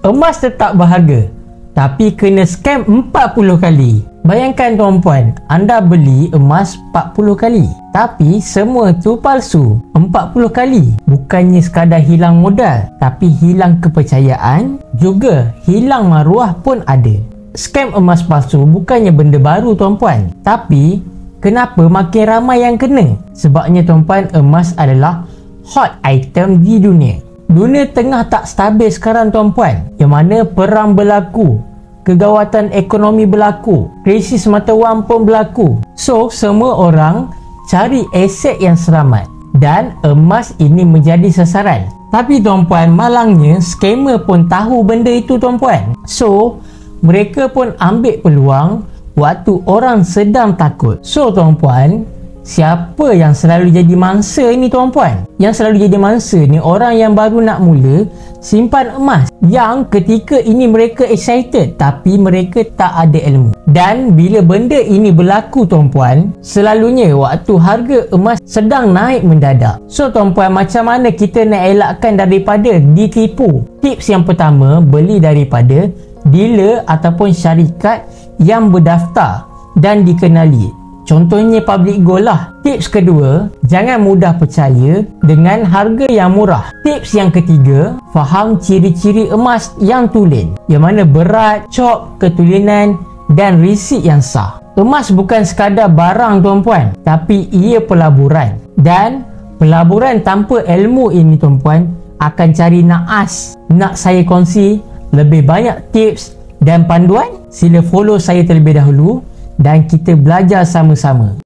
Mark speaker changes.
Speaker 1: Emas tetap berharga, tapi kena scam 40 kali. Bayangkan tuan-puan, anda beli emas 40 kali, tapi semua tu palsu 40 kali. Bukannya sekadar hilang modal, tapi hilang kepercayaan, juga hilang maruah pun ada. Scam emas palsu bukannya benda baru tuan-puan, tapi kenapa makin ramai yang kena? Sebabnya tuan-puan, emas adalah hot item di dunia. Dunia tengah tak stabil sekarang tuan-puan, yang mana perang berlaku, kegawatan ekonomi berlaku, krisis mata wang pun berlaku. So, semua orang cari aset yang selamat dan emas ini menjadi sasaran. Tapi tuan-puan, malangnya scammer pun tahu benda itu tuan-puan. So, mereka pun ambil peluang waktu orang sedang takut. So, tuan-puan, siapa yang selalu jadi mangsa ni tuan-puan? Yang selalu jadi mangsa ni orang yang baru nak mula simpan emas, yang ketika ini mereka excited tapi mereka tak ada ilmu. Dan bila benda ini berlaku tuan-puan, selalunya waktu harga emas sedang naik mendadak. So tuan-puan, macam mana kita nak elakkan daripada ditipu? Tips yang pertama, beli daripada dealer ataupun syarikat yang berdaftar dan dikenali. Contohnya Public Gold lah. Tips kedua, jangan mudah percaya dengan harga yang murah. Tips yang ketiga, faham ciri-ciri emas yang tulen, yang mana berat, cop, ketulinan dan resit yang sah. Emas bukan sekadar barang tuan-puan, tapi ia pelaburan. Dan pelaburan tanpa ilmu ini tuan-puan akan cari naas. Nak saya kongsi lebih banyak tips dan panduan? Sila follow saya terlebih dahulu dan kita belajar sama-sama.